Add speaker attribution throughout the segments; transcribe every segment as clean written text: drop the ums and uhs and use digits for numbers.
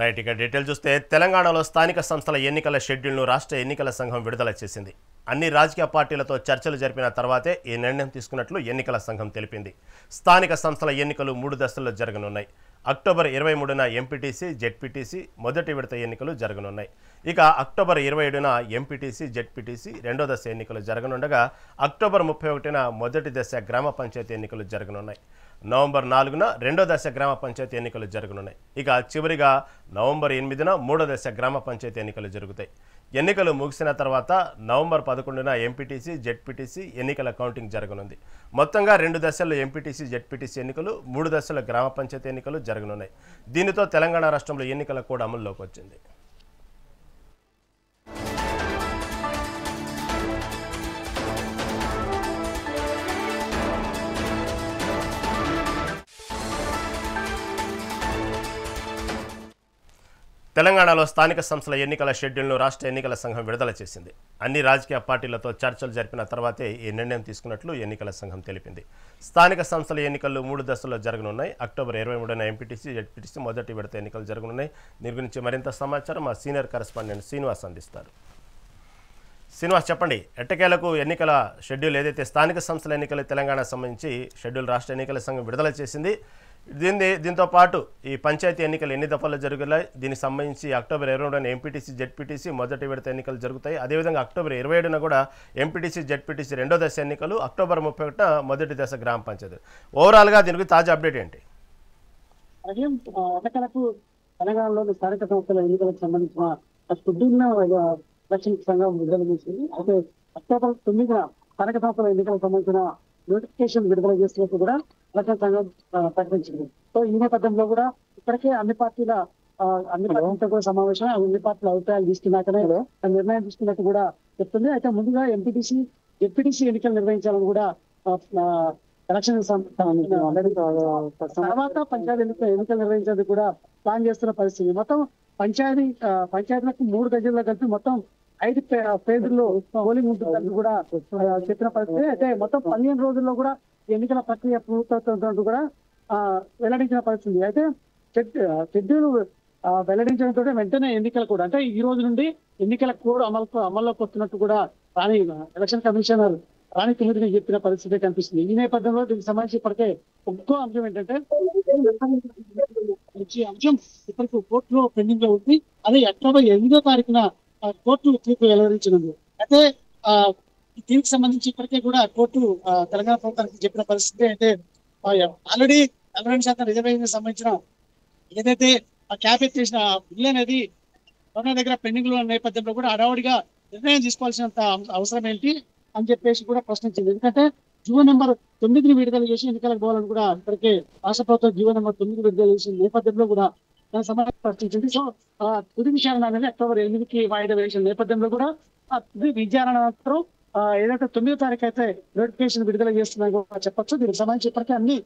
Speaker 1: Right. ఇక detail చూస్తే తెలంగాణలో స్థానిక సంస్థల ఎన్నికల షెడ్యూల్ను రాష్ట్ర ఎన్నికల సంఘం విడుదల చేసింది. అన్ని రాజకీయ పార్టీలతో చర్చలు జరిపిన తర్వాతే ఈ నిర్ణయం తీసుకున్నట్లు ఎన్నికల సంఘం తెలిపింది. స్థానిక సంస్థల ఎన్నికలు 3 దశల్లో జరగనున్నాయి. అక్టోబర్ 23న ఎంపీటీసీ, జెడ్పీటీసీ మొదటి విడత ఎన్నికలు జరగనున్నాయి. ఇక అక్టోబర్ 27న ఎంపీటీసీ, జెడ్పీటీసీ రెండో దశ ఎన్నికలు జరగనుండగా అక్టోబర్ 31న మొదటి దశ గ్రామ పంచాయతీ ఎన్నికలు జరగనున్నాయి. నవంబర్ 4న రెండో దశ గ్రామ పంచాయతీ ఎన్నికలు జరగనున్నాయి. ఇక చివరిగా నవంబర్ 8న మూడో దశ గ్రామ పంచాయతీ ఎన్నికలు జరుగుతాయి. ఎన్నికలు ముగిసిన తర్వాత నవంబర్ 11న ఎంపీటీసీ, జెడ్పీటీసీ ఎన్నికల కౌంటింగ్ జరగనుంది. మొత్తంగా 2 దశల్లో ఎంపీటీసీ, జెడ్పీటీసీ ఎన్నికలు, 3 దశల గ్రామ పంచాయతీ ఎన్నికలు జరగనున్నాయి. దీనితో తెలంగాణ రాష్ట్రంలో ఎన్నికల కోడ్ అమల్లోకి వచ్చింది. తెలంగాణలో స్థానిక సంస్థల ఎన్నికల షెడ్యూల్ను రాష్ట్ర ఎన్నికల సంఘం విడుదల చేసింది. అన్ని రాజకీయ పార్టీలతో చర్చలు జరిపిన తర్వాతే ఈ నిర్ణయం తీసుకున్నట్లు ఎన్నికల సంఘం తెలిపింది. స్థానిక సంస్థల ఎన్నికలు 3 దశల్లో జరగనున్నాయి. అక్టోబర్ 23న ఎంపీటీసీ, జెడ్పీటీసీ మొదటి విడత ఎన్నికలు జరగనున్నాయి. దీని గురించి మరింత సమాచారం మా సీనియర్ కరెస్పాండెంట్ శ్రీనివాస్ అందిస్తారు. శ్రీనివాస్, చెప్పండి. ఎట్టకేలకు ఎన్నికల షెడ్యూల్ ఏదైతే స్థానిక సంస్థల ఎన్నికలు తెలంగాణ సంబంధించి షెడ్యూల్ రాష్ట్ర ఎన్నికల సంఘం విడుదల చేసింది. దీంతో పాటు ఈ పంచాయతీ ఎన్నికలు ఎన్ని దఫాల్లో జరుగుతాయి, దీనికి సంబంధించి అక్టోబర్ 22న ఎంపీటీసీ, జెడ్పీటీసీ మొదటి విడత ఎన్నికలు జరుగుతాయి. అదేవిధంగా అక్టోబర్ 27న కూడా ఎంపీటీసీ, జెడ్పీటీసీ రెండో దశ ఎన్నికలు, అక్టోబర్ 31న మొదటి దశ గ్రామ పంచాయతీ. ఓవరాల్గా దీనికి తాజా అప్డేట్ ఏంటి?
Speaker 2: ఎన్నికలకు తెలంగాణలోని స్థానిక సంస్థల ఎన్నికలకు సంబంధించిన షెడ్యూల్ను ఎలక్షన్ సంఘం విడుదల చేసింది. అయితే అక్టోబర్ 9న స్థానిక సంస్థల ఎన్నికలకు సంబంధించిన నోటిఫికేషన్ విడుదల చేసినట్టు కూడా ఎలక్షన్ సంఘం ప్రకటించింది. సో ఈ నేపథ్యంలో కూడా ఇప్పటికే అన్ని పార్టీలతో కూడా సమావేశం, అన్ని పార్టీల అభిప్రాయాలు తీసుకున్నాకనే నిర్ణయం తీసుకున్నట్టు కూడా చెప్తుంది. అయితే ముందుగా ఎంపీటీసీ, జెడ్పీటీసీ ఎన్నికలు నిర్వహించాలని కూడా ఎలక్షన్ తర్వాత పంచాయతీ ఎన్నికలు నిర్వహించేందుకు కూడా ప్లాన్ చేస్తున్న పరిస్థితి. మొత్తం పంచాయతీలకు 3 గజల్లో కలిపి మొత్తం 5 పేజీల్లో పోలింగ్ ఉంటుందని కూడా చెప్పిన పరిస్థితి. అయితే మొత్తం 15 రోజుల్లో కూడా ఎన్నికల ప్రక్రియ పూర్తవుతున్నట్టు కూడా వెల్లడించిన పరిస్థితి. అయితే షెడ్యూల్ వెల్లడించడంతో వెంటనే ఎన్నికలు కూడా, అంటే ఈ రోజు నుండి ఎన్నికల కోడ్ అమల్లోకి వస్తున్నట్టు కూడా ఎలక్షన్ కమిషనర్ రాణి తుమ్మిదిని చెప్పిన పరిస్థితి కనిపిస్తుంది. ఈ నేపథ్యంలో దీనికి సంబంధించి ఇప్పటికే ఒక్కో అంశం ఏంటంటే అంశం ఇప్పటికి కోర్టులో పెండింగ్ లో ఉంది. అదే అక్టోబర్ 8వ తారీఖున కోర్టు తీర్పు వెలువరించినది. అయితే దీనికి సంబంధించి ఇప్పటికే కూడా కోర్టు తెలంగాణ ప్రభుత్వానికి చెప్పిన పరిస్థితి. అయితే ఆల్రెడీ 40% రిజర్వేషన్ సంబంధించిన ఏదైతే క్యాబినెట్ చేసిన బిల్ అనేది గవర్నర్ దగ్గర పెండింగ్ లో ఉన్న నేపథ్యంలో కూడా హడావుడిగా నిర్ణయం తీసుకోవాల్సినంత అవసరం ఏంటి అని చెప్పేసి కూడా ప్రశ్నించింది. ఎందుకంటే జీవో నెంబర్ 9ని విడుదల చేసి ఎన్నికలకు పోవాలని కూడా ఇప్పటికే రాష్ట్ర ప్రభుత్వం జీవో నెంబర్ 9 విడుదల చేసిన నేపథ్యంలో కూడా దాని సంబంధించి ప్రశ్నించింది. సో తుది విచారణ అనేది అక్టోబర్ 8కి వాయిదా వేసిన నేపథ్యంలో కూడా తుది విచారణ అనంతరం ఏదైతే 9వ తారీఖు అయితే నోటిఫికేషన్ విడుదల చేస్తుందని కూడా చెప్పొచ్చు. దీనికి సంబంధించి ఇప్పటికే అన్ని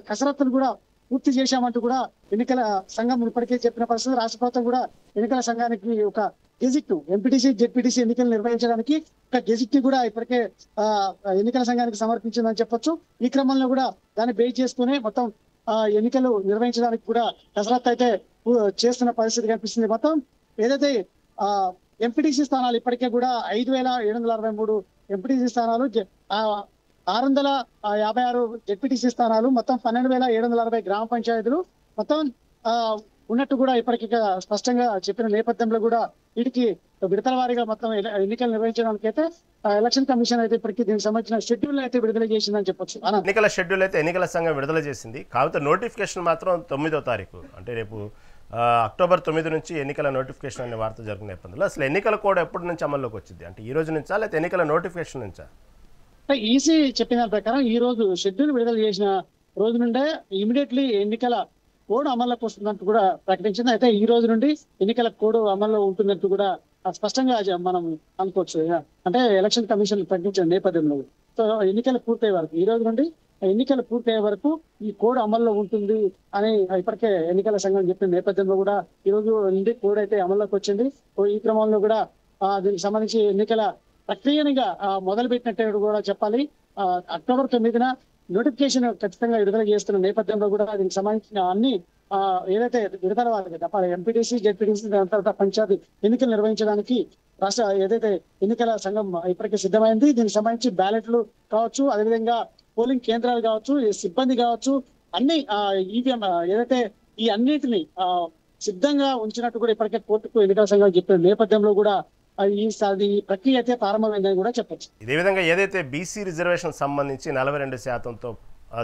Speaker 2: కసరత్తులు కూడా పూర్తి చేశామంటూ కూడా ఎన్నికల సంఘం ఇప్పటికే చెప్పిన పరిస్థితి. రాష్ట్ర ప్రభుత్వం కూడా ఎన్నికల సంఘానికి ఒక గెజిట్, ఎంపీటీసీ, జెడ్పీటీసీ ఎన్నికలు నిర్వహించడానికి ఒక గెజిట్ ని కూడా ఇప్పటికే ఎన్నికల సంఘానికి సమర్పించిందని చెప్పొచ్చు. ఈ క్రమంలో కూడా దాన్ని బేస్ చేసుకుని మొత్తం ఎన్నికలు నిర్వహించడానికి కూడా కసరత్తు అయితే చేస్తున్న పరిస్థితి కనిపిస్తుంది. మొత్తం ఏదైతే ఎంపీటీసీ స్థానాలు ఇప్పటికే కూడా 5,763 ఎంపీటీసీ స్థానాలు, 656 జెడ్పీటీసీ స్థానాలు, మొత్తం 12,760 గ్రామ పంచాయతీలు మొత్తం ఉన్నట్టు కూడా ఇప్పటికీ స్పష్టంగా చెప్పిన నేపథ్యంలో కూడా వీటికి విడతల వారీగా మొత్తం ఎన్నికలు నిర్వహించడానికి అయితే ఎలక్షన్ కమిషన్ అయితే ఇప్పటికీ దీనికి సంబంధించిన షెడ్యూల్ అయితే విడుదల చేసిందని చెప్పొచ్చు.
Speaker 1: ఎన్నికల షెడ్యూల్ అయితే ఎన్నికల సంఘం విడుదల చేసింది. కాకపోతే నోటిఫికేషన్ మాత్రం 9వ తారీఖు, అంటే రేపు అక్టోబర్ 9 నుంచి ఎన్నికల నోటిఫికేషన్ అనే వార్త జరిగిన నేపథ్యంలో అసలు ఎన్నికల కోడ్ ఎప్పటి నుంచి అమల్లోకి వచ్చింది, అంటే ఈ రోజు నుంచా లేకపోతే ఎన్నికల నోటిఫికేషన్ నుంచా?
Speaker 2: ఈసీ చెప్పిన దాని ప్రకారం ఈ రోజు షెడ్యూల్ విడుదల చేసిన రోజు నుండే ఇమీడియట్లీ ఎన్నికల కోడ్ అమల్లోకి వస్తున్నట్టు కూడా ప్రకటించింది. అయితే ఈ రోజు నుండి ఎన్నికల కోడ్ అమల్లో ఉంటున్నట్టు కూడా స్పష్టంగా మనం అనుకోవచ్చు. అంటే ఎలక్షన్ కమిషన్ ప్రకటించిన నేపథ్యంలో సో ఎన్నికలు పూర్తయ్యే వరకు, ఈ రోజు నుండి ఎన్నికలు పూర్తయ్యే వరకు ఈ కోడ్ అమల్లో ఉంటుంది అని ఇప్పటికే ఎన్నికల సంఘం చెప్పిన నేపథ్యంలో కూడా ఈ రోజు నుండి కోడ్ అయితే అమల్లోకి వచ్చింది. ఈ క్రమంలో కూడా దీనికి సంబంధించి ఎన్నికల ప్రక్రియనిగా మొదలు పెట్టినట్టు కూడా చెప్పాలి. అక్టోబర్ 9న నోటిఫికేషన్ ఖచ్చితంగా విడుదల చేస్తున్న నేపథ్యంలో కూడా దీనికి సంబంధించిన అన్ని ఏదైతే విడతల వారికి ఎంపీటీసీ జెడ్పీటీసీ దాని తర్వాత పంచాయతీ ఎన్నికలు నిర్వహించడానికి రాష్ట్ర ఏదైతే ఎన్నికల సంఘం ఇప్పటికే సిద్ధమైంది. దీనికి సంబంధించి బ్యాలెట్లు కావచ్చు, అదేవిధంగా పోలింగ్ కేంద్రాలు కావచ్చు, సిబ్బంది కావచ్చు, అన్ని ఈవీఎం ఏదైతే ఈ అన్నిటిని సిద్ధంగా ఉంచినట్టు కూడా ఇప్పటికే కోర్టుకు ఎన్నికల సంఘం చెప్పిన నేపథ్యంలో కూడా ఈ ప్రక్రియ అయితే ప్రారంభమైందని కూడా చెప్పచ్చు.
Speaker 1: ఇదే విధంగా ఏదైతే బీసీ రిజర్వేషన్ సంబంధించి 42%తో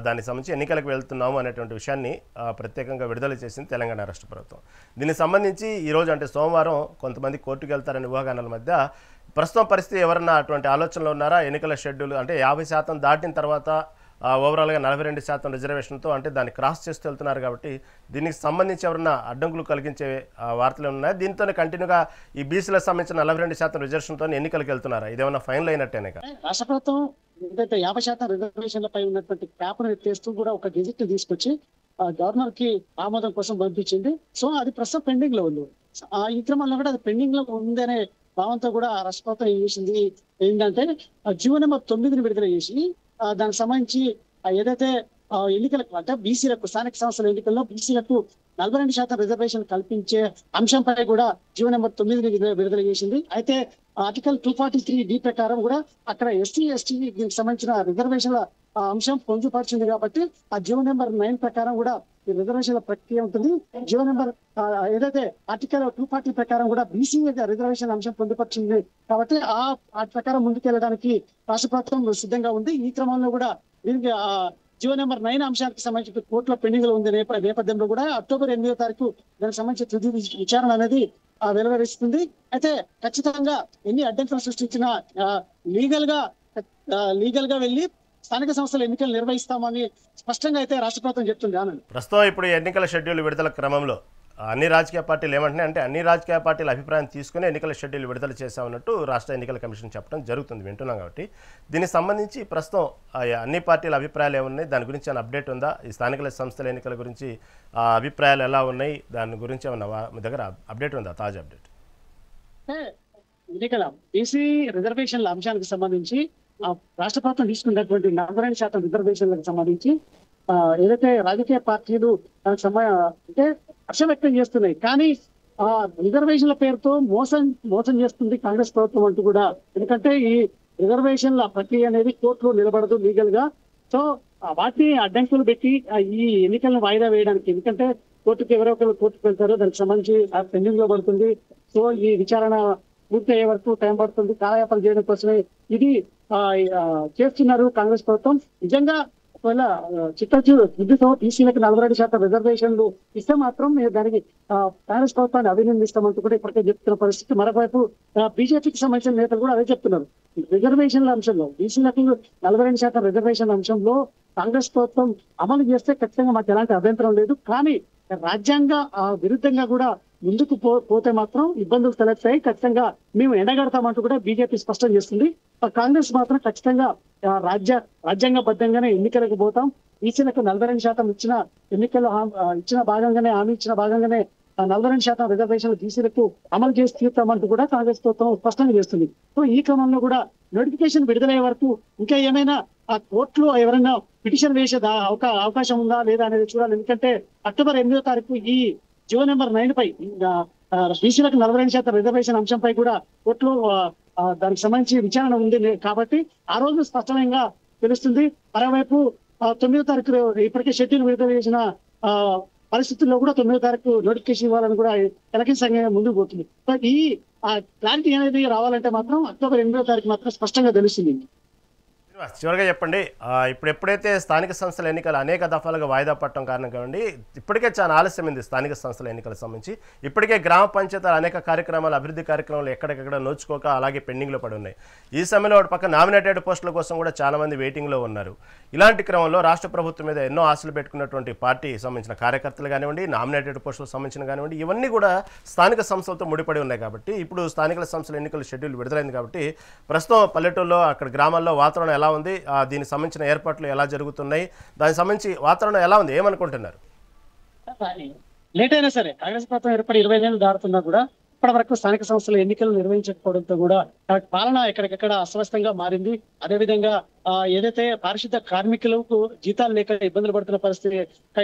Speaker 1: దానికి సంబంధించి ఎన్నికలకు వెళ్తున్నాము అనేటువంటి విషయాన్ని ప్రత్యేకంగా విడుదల చేసింది తెలంగాణ రాష్ట్ర ప్రభుత్వం. దీనికి సంబంధించి ఈరోజు అంటే సోమవారం కొంతమంది కోర్టుకు వెళ్తారనే ఊహాగానాల మధ్య ప్రస్తుతం పరిస్థితి ఎవరన్నా అటువంటి ఆలోచనలో ఉన్నారా? ఎన్నికల షెడ్యూల్ అంటే 50% దాటిన తర్వాత ఓవరాల్గా 42% రిజర్వేషన్తో అంటే దాన్ని క్రాస్ చేస్తూ వెళ్తున్నారు కాబట్టి దీనికి సంబంధించి ఎవరన్నా అడ్డంకులు కలిగించే వార్తలు ఉన్నాయి. దీంతోనే కంటిన్యూగా ఈ బీసీలకు సంబంధించిన 42% రిజర్వేషన్తో ఎన్నికలకు వెళ్తున్నారా? ఇదేమన్నా ఫైనల్ అయినట్టేనే కదా?
Speaker 2: రాష్ట్ర ప్రభుత్వం ఏదైతే 50% రిజర్వేషన్లపై ఉన్నటువంటి క్యాప్ను ఎత్తేస్తూ కూడా ఒక గెజిట్ తీసుకొచ్చి గవర్నర్ కి ఆమోదం కోసం పంపించింది. సో అది ప్రస్తుతం పెండింగ్ లో ఉంది. ఈ క్రమంలో కూడా అది పెండింగ్ లో ఉందనే భావంతో కూడా రాష్ట్ర ప్రభుత్వం ఏం చేసింది ఏంటంటే జీవో నెంబర్ 9ని విడుదల చేసి దానికి సంబంధించి ఏదైతే ఎన్నికలకు అంటే బీసీలకు స్థానిక సంస్థల ఎన్నికల్లో బీసీలకు 42% రిజర్వేషన్ కల్పించే అంశంపై కూడా జీవో నెంబర్ 9ని విడుదల చేసింది. అయితే ఆర్టికల్ 243D ప్రకారం కూడా అక్కడ ఎస్టీ దీనికి సంబంధించిన రిజర్వేషన్ల అంశం పొందుపరిచింది కాబట్టి ఆ జీవో నెంబర్ 9 ప్రకారం కూడా ఈ రిజర్వేషన్ల ప్రక్రియ ఉంటుంది. జీవో నెంబర్ ఏదైతే ఆర్టికల్ 240 ప్రకారం కూడా బీసీ రిజర్వేషన్ అంశం పొందుపరిచింది కాబట్టి ఆ ప్రకారం ముందుకెళ్ళడానికి రాష్ట్ర ప్రభుత్వం సిద్ధంగా ఉంది. ఈ క్రమంలో కూడా దీనికి జీవో నెంబర్ 9 అంశానికి సంబంధించి కోర్టులో పెండింగ్ లో ఉంది నేపథ్యంలో కూడా అక్టోబర్ 8వ తారీఖు దానికి సంబంధించి తుది విచారణ అనేది వెలువరిస్తుంది. అయితే ఖచ్చితంగా ఎన్ని అడ్డంకులు సృష్టించినా లీగల్ గా వెళ్ళి స్థానిక సంస్థల ఎన్నికలు నిర్వహిస్తామని స్పష్టంగా అయితే రాష్ట్ర ప్రభుత్వం చెప్తుంది. ఆనంద్,
Speaker 1: ప్రస్తుతం ఇప్పుడు ఎన్నికల షెడ్యూల్ విడుదల క్రమంలో అన్ని రాజకీయ పార్టీలు ఏమంటున్నాయి అంటే అన్ని రాజకీయ పార్టీల అభిప్రాయం తీసుకుని ఎన్నికల షెడ్యూల్ విడుదల చేశామన్నట్టు రాష్ట్ర ఎన్నికల కమిషన్ చెప్పడం జరుగుతుంది, వింటున్నాం. కాబట్టి దీనికి సంబంధించి ప్రస్తుతం అన్ని పార్టీల అభిప్రాయాలు ఏమున్నాయి, దాని గురించి ఏమైనా అప్డేట్ ఉందా? ఈ స్థానిక సంస్థల ఎన్నికల గురించి అభిప్రాయాలు ఎలా ఉన్నాయి, దాని గురించి ఏమన్నా మీ దగ్గర అప్డేట్ ఉందా? తాజా అప్డేట్
Speaker 2: ఎన్నికల బీసీ రిజర్వేషన్ల అంశానికి సంబంధించి రాష్ట్ర ప్రభుత్వం తీసుకున్నటువంటి 42% రిజర్వేషన్లకు సంబంధించి ఏదైతే రాజకీయ పార్టీలు అంటే హర్షం వ్యక్తం చేస్తున్నాయి. కానీ రిజర్వేషన్ల పేరుతో మోసం చేస్తుంది కాంగ్రెస్ ప్రభుత్వం అంటూ కూడా. ఎందుకంటే ఈ రిజర్వేషన్ల ప్రక్రియ అనేది కోర్టులో నిలబడదు లీగల్ గా. సో వాటిని అడ్డంకులు పెట్టి ఈ ఎన్నికలను వాయిదా వేయడానికి, ఎందుకంటే కోర్టుకు ఎవరో ఒకరు కోర్టుకు వెళ్తారు, దానికి సంబంధించి పెండింగ్ లో పడుతుంది. సో ఈ విచారణ పూర్తి అయ్యే వరకు టైం పడుతుంది. కాలయాపన చేయడం కోసమే ఇది చేస్తున్నారు కాంగ్రెస్ ప్రభుత్వం. నిజంగా ఒకవేళ బుద్ధితో బీసీలకు 42% రిజర్వేషన్లు ఇస్తే మాత్రం దానికి కాంగ్రెస్ ప్రభుత్వాన్ని అభినందిస్తామంటూ కూడా ఇప్పటికే చెప్తున్న పరిస్థితి. మరోవైపు బీజేపీకి సంబంధించిన నేతలు కూడా అదే చెప్తున్నారు. రిజర్వేషన్ల అంశంలో బీసీలకు 42% రిజర్వేషన్ అంశంలో కాంగ్రెస్ ప్రభుత్వం అమలు చేస్తే ఖచ్చితంగా మాకు ఎలాంటి అభ్యంతరం లేదు. కానీ రాజ్యాంగ విరుద్ధంగా కూడా ముందుకు పోతే మాత్రం ఇబ్బందులు తలెత్తాయి, ఖచ్చితంగా మేము ఎండగడతామంటూ కూడా బీజేపీ స్పష్టం చేస్తుంది. కాంగ్రెస్ మాత్రం ఖచ్చితంగా రాజ్యాంగబద్ధంగానే ఎన్నికలకు పోతాం, బీసీలకు 42% ఇచ్చిన ఎన్నికల్లో ఇచ్చిన భాగంగానే 42% రిజర్వేషన్లు బీసీలకు అమలు చేసి తీరుతామంటూ కూడా కాంగ్రెస్ ప్రభుత్వం స్పష్టంగా చేస్తుంది. సో ఈ క్రమంలో కూడా నోటిఫికేషన్ విడుదలయ్యే వరకు ఇంకా ఏమైనా ఆ కోర్టులో ఎవరైనా పిటిషన్ వేసే అవకాశం ఉందా లేదా అనేది చూడాలి. ఎందుకంటే అక్టోబర్ 8వ తారీఖు ఈ జీవో నెంబర్ 9 పై బీసీలకు 42% రిజర్వేషన్ అంశంపై కూడా కోర్టులో దానికి సంబంధించి విచారణ ఉంది కాబట్టి ఆ రోజు స్పష్టంగా తెలుస్తుంది. మరోవైపు 9వ తారీఖు ఇప్పటికే షెడ్యూల్ విడుదల చేసిన పరిస్థితుల్లో కూడా 9వ తారీఖు నోటిఫికేషన్ ఇవ్వాలని కూడా ఎలక్షన్ సంఘం ముందుకు పోతుంది. ఈ క్లారిటీ అనేది రావాలంటే మాత్రం అక్టోబర్ 8వ తారీఖు మాత్రం స్పష్టంగా తెలుస్తుంది.
Speaker 1: చివరిగా చెప్పండి, ఇప్పుడు ఎప్పుడైతే స్థానిక సంస్థల ఎన్నికలు అనేక దఫాలుగా వాయిదా పడటం కారణం కావండి ఇప్పటికే చాలా ఆలస్యమైంది స్థానిక సంస్థల ఎన్నికలకు సంబంధించి. ఇప్పటికే గ్రామ పంచాయతీలు అనేక కార్యక్రమాలు, అభివృద్ధి కార్యక్రమాలు ఎక్కడెక్కడ నోచుకోక అలాగే పెండింగ్లో పడి ఉన్నాయి. ఈ సమయంలో ఒక పక్క నామినేటెడ్ పోస్టుల కోసం కూడా చాలామంది వెయిటింగ్లో ఉన్నారు. ఇలాంటి క్రమంలో రాష్ట్ర ప్రభుత్వం మీద ఎన్నో ఆశలు పెట్టుకున్నటువంటి పార్టీ సంబంధించిన కార్యకర్తలు కానివ్వండి, నామినేటెడ్ పోస్టులకు సంబంధించిన కానివ్వండి, ఇవన్నీ కూడా స్థానిక సంస్థలతో ముడిపడి ఉన్నాయి. కాబట్టి ఇప్పుడు స్థానిక సంస్థల ఎన్నికల షెడ్యూల్ విడుదలైంది కాబట్టి ప్రస్తుతం పల్లెటూరులో అక్కడ గ్రామాల్లో వాతావరణం ఎలా ఉంది, దీనికి సంబంధించిన ఏర్పాట్లు ఎలా జరుగుతున్నాయి, దానికి సంబంధించి వాతావరణం ఎలా ఉంది, ఏమనుకుంటున్నారు?
Speaker 2: లేట్ అయినా సరే కాంగ్రెస్ ప్రభుత్వం ఏర్పడి 25 ఏళ్ళు దాటుతున్నా కూడా ఇప్పటి వరకు స్థానిక సంస్థల ఎన్నికలు నిర్వహించకపోవడంతో కూడా పాలన ఎక్కడికెక్కడ అస్వస్థంగా మారింది. అదేవిధంగా ఏదైతే పారిశుద్ధ కార్మికులకు జీతాలు లేక ఇబ్బందులు పడుతున్న పరిస్థితి.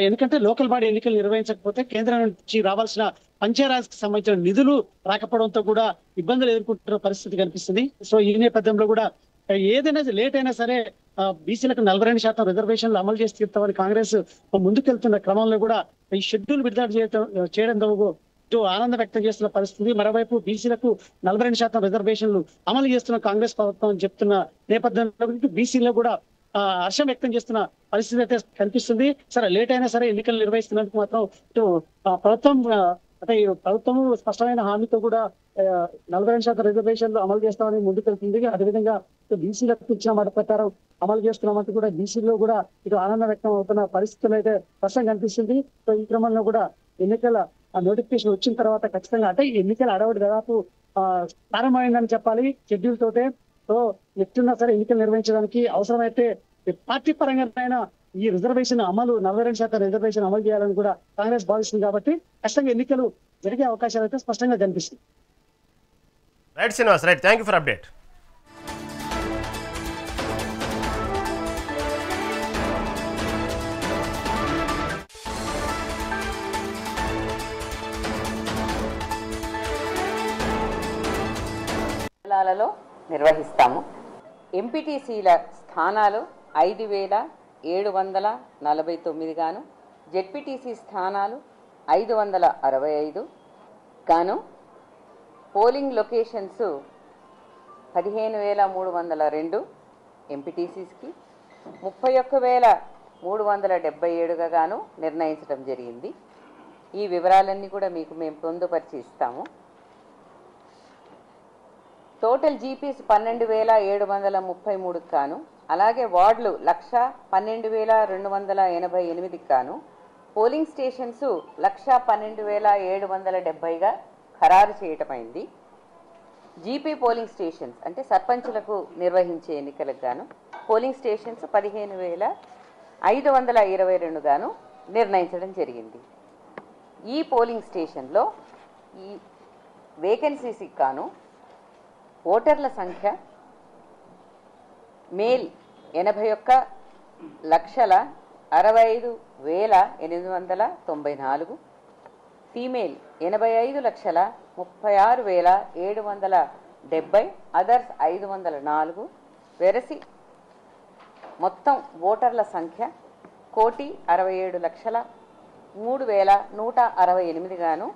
Speaker 2: ఎందుకంటే లోకల్ బాడీ ఎన్నికలు నిర్వహించకపోతే కేంద్రం నుంచి రావాల్సిన పంచాయరాజ్ కి సంబంధించిన నిధులు రాకపోవడంతో కూడా ఇబ్బందులు ఎదుర్కొంటున్న పరిస్థితి కనిపిస్తుంది. సో ఈ నేపథ్యంలో కూడా ఏదైనా లేట్ అయినా సరే బీసీలకు 42% రిజర్వేషన్లు అమలు చేసి తీరుతామని కాంగ్రెస్ ముందుకెళ్తున్న క్రమంలో కూడా ఈ షెడ్యూల్ విడుదల చేయడంతో ఆనందం వ్యక్తం చేస్తున్న పరిస్థితి. మరోవైపు బీసీలకు 42% రిజర్వేషన్లు అమలు చేస్తున్న కాంగ్రెస్ ప్రభుత్వం చెప్తున్న నేపథ్యంలో బీసీలో కూడా హర్షం వ్యక్తం చేస్తున్న పరిస్థితి అయితే కనిపిస్తుంది. సరే లేట్ అయినా సరే ఎన్నికలు నిర్వహిస్తున్నందుకు మాత్రం ఇటు ప్రభుత్వం అంటే ప్రభుత్వం స్పష్టమైన హామీతో కూడా 42% రిజర్వేషన్లు అమలు చేస్తామని ముందుకెళ్తుంది. అదేవిధంగా బీసీలకు ఇచ్చిన మాట ప్రకారం అమలు చేస్తున్నామంటూ కూడా బీసీలో కూడా ఇటు ఆనందం వ్యక్తం అవుతున్న పరిస్థితులు అయితే స్పష్టంగా కనిపిస్తుంది. సో ఈ క్రమంలో కూడా ఎన్నికల నోటిఫికేషన్ వచ్చిన తర్వాత ఖచ్చితంగా అంటే ఎన్నికల అడవుడు దాదాపు ప్రారంభమైందని చెప్పాలి షెడ్యూల్ తోటే. సో ఎట్లున్నా సరే ఎన్నికలు నిర్వహించడానికి అవసరమైతే పార్టీ పరంగానైనా ఈ రిజర్వేషన్ అమలు 42% రిజర్వేషన్ అమలు చేయాలని కూడా కాంగ్రెస్ భావిస్తుంది. కాబట్టి ఖచ్చితంగా ఎన్నికలు జరిగే అవకాశాలు అయితే స్పష్టంగా కనిపిస్తుంది.
Speaker 1: Right Srinivas, right, thank you for update.
Speaker 3: జిల్లాలలో నిర్వహిస్తాము. ఎంపీటీసీల స్థానాలు 5,749 గాను, జెడ్పీటీసీ స్థానాలు 565 గాను, పోలింగ్ లొకేషన్స్ 15,302 ఎంపీటీసీస్కి, 31,377గా గాను నిర్ణయించడం జరిగింది. ఈ వివరాలన్నీ కూడా మీకు మేము పొందుపరిచి ఇస్తాము. టోటల్ జీపీస్ 12,733 కాను, అలాగే వార్డులు 1,12,288 కాను, పోలింగ్ స్టేషన్స్ 1,12,770గా ఖరారు చేయటమైంది. జీపీ పోలింగ్ స్టేషన్స్ అంటే సర్పంచులకు నిర్వహించే ఎన్నికలకు గాను పోలింగ్ స్టేషన్స్ 15,522 గాను నిర్ణయించడం జరిగింది. ఈ పోలింగ్ స్టేషన్లో ఈ వేకెన్సీస్కి గాను ఓటర్ల సంఖ్య మేల్ 81,65,894, ఫీమేల్ 85,36,770, అదర్స్ 504. వెరసి మొత్తం ఓటర్ల సంఖ్య 1,67,03,168 గాను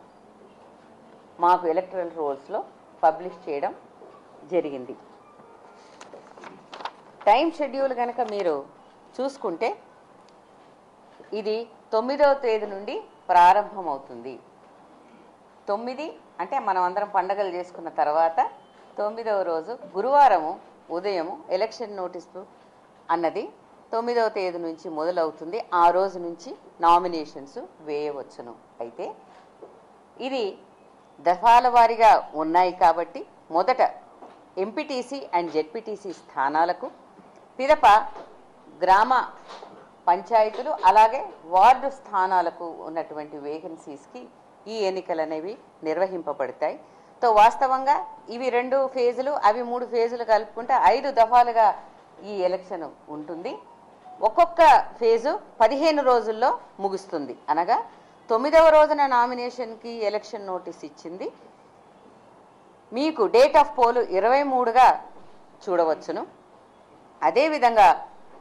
Speaker 3: మాకు ఎలక్టరల్ రోల్స్లో పబ్లిష్ చేయడం జరిగింది. టైం షెడ్యూల్ కనుక మీరు చూసుకుంటే ఇది 9వ తేదీ నుండి ప్రారంభమవుతుంది. 9 అంటే మనం అందరం పండగలు చేసుకున్న తర్వాత 9వ రోజు గురువారము ఉదయము ఎలక్షన్ నోటీసు అన్నది 9వ తేదీ నుంచి మొదలవుతుంది. ఆ రోజు నుంచి నామినేషన్స్ వేయవచ్చును. అయితే ఇది దఫాల వారీగా ఉన్నాయి కాబట్టి మొదట ఎంపీటీసీ అండ్ జెడ్పీటీసీ స్థానాలకు, పిదప గ్రామ పంచాయతీలు అలాగే వార్డు స్థానాలకు ఉన్నటువంటి వేకెన్సీస్కి ఈ ఎన్నికలు అనేవి నిర్వహింపబడతాయి. తో వాస్తవంగా ఇవి 2 ఫేజులు, అవి 3 ఫేజులు కలుపుకుంటే 5 దఫాలుగా ఈ ఎలక్షన్ ఉంటుంది. ఒక్కొక్క ఫేజు 15 రోజుల్లో ముగుస్తుంది. అనగా 9వ రోజున నామినేషన్కి ఎలక్షన్ నోటీస్ ఇచ్చింది. మీకు డేట్ ఆఫ్ పోలు 23గా చూడవచ్చును. అదేవిధంగా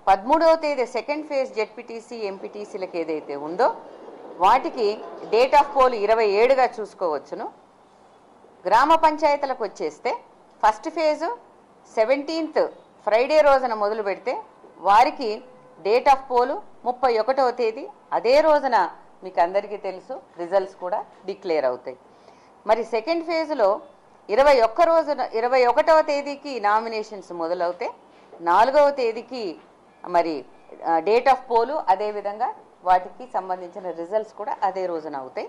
Speaker 3: 13వ తేదీ సెకండ్ ఫేజ్ జెడ్పీటీసీ ఎంపీటీసీలకు ఏదైతే ఉందో వాటికి డేట్ ఆఫ్ పోల్ 27గా చూసుకోవచ్చును. గ్రామ పంచాయతీలకు వచ్చేస్తే ఫస్ట్ ఫేజు 17th ఫ్రైడే రోజున మొదలు పెడితే వారికి డేట్ ఆఫ్ పోలు 31వ తేదీ, అదే రోజున మీకు అందరికీ తెలుసు రిజల్ట్స్ కూడా డిక్లేర్ అవుతాయి. మరి సెకండ్ ఫేజ్లో 21వ తేదీకి నామినేషన్స్ మొదలవుతాయి. 4వ తేదీకి మరి డేట్ ఆఫ్ పోలు, అదేవిధంగా వాటికి సంబంధించిన రిజల్ట్స్ కూడా అదే రోజున అవుతాయి.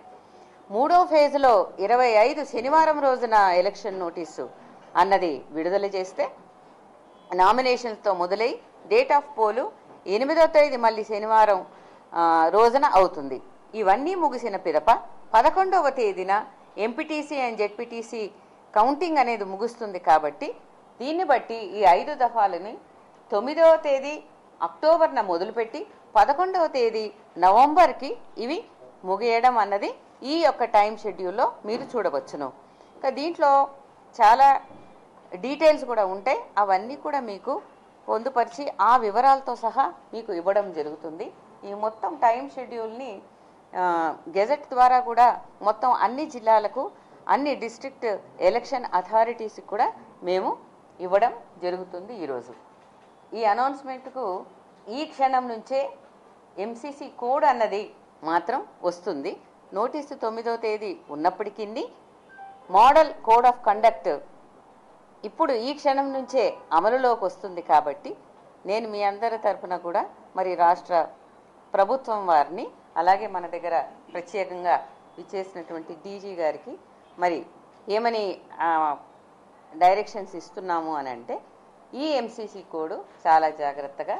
Speaker 3: 3వ ఫేజ్లో 25 శనివారం రోజున ఎలక్షన్ నోటీసు అన్నది విడుదల చేస్తే నామినేషన్స్తో మొదలై డేట్ ఆఫ్ పోలు 8వ తేదీ మళ్ళీ శనివారం రోజున అవుతుంది. ఇవన్నీ ముగిసిన పిదప 11వ తేదీన ఎంపీటీసీ అండ్ జెడ్పీటీసీ కౌంటింగ్ అనేది ముగుస్తుంది. కాబట్టి దీన్ని బట్టి ఈ 5 దఫాలని 9వ తేదీ అక్టోబర్న మొదలుపెట్టి 11వ తేదీ నవంబర్కి ఇవి ముగియడం అన్నది ఈ యొక్క టైం షెడ్యూల్లో మీరు చూడవచ్చును. ఇంకా దీంట్లో చాలా డీటెయిల్స్ కూడా ఉంటాయి. అవన్నీ కూడా మీకు పొందుపరిచి ఆ వివరాలతో సహా మీకు ఇవ్వడం జరుగుతుంది. ఈ మొత్తం టైం షెడ్యూల్ని గెజెట్ ద్వారా కూడా మొత్తం అన్ని జిల్లాలకు, అన్ని డిస్ట్రిక్ట్ ఎలక్షన్ అథారిటీస్కి కూడా మేము ఇవ్వడం జరుగుతుంది. ఈరోజు ఈ అనౌన్స్మెంట్కు ఈ క్షణం నుంచే ఎంసీసీ కోడ్ అన్నది మాత్రం వస్తుంది. నోటీసు 9వ తేదీ ఉన్నప్పటికీ మోడల్ కోడ్ ఆఫ్ కండక్ట్ ఇప్పుడు ఈ క్షణం నుంచే అమలులోకి వస్తుంది. కాబట్టి నేను మీ అందరి తరఫున కూడా మరి రాష్ట్ర ప్రభుత్వం వారిని, అలాగే మన దగ్గర ప్రత్యేకంగా ఇచ్చేసినటువంటి డీజీ గారికి మరి ఏమని డైరెక్షన్స్ ఇస్తున్నాము అని అంటే, ఈ ఎంసీసీ కోడ్ చాలా జాగ్రత్తగా,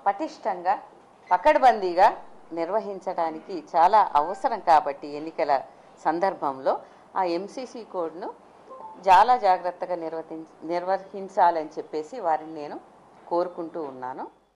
Speaker 3: పటిష్టంగా, పకడ్బందీగా నిర్వహించడానికి చాలా అవసరం. కాబట్టి ఎన్నికల సందర్భంలో ఆ ఎంసీసీ కోడ్ను చాలా జాగ్రత్తగా నిర్వహించాలని చెప్పేసి వారిని నేను కోరుకుంటూ ఉన్నాను.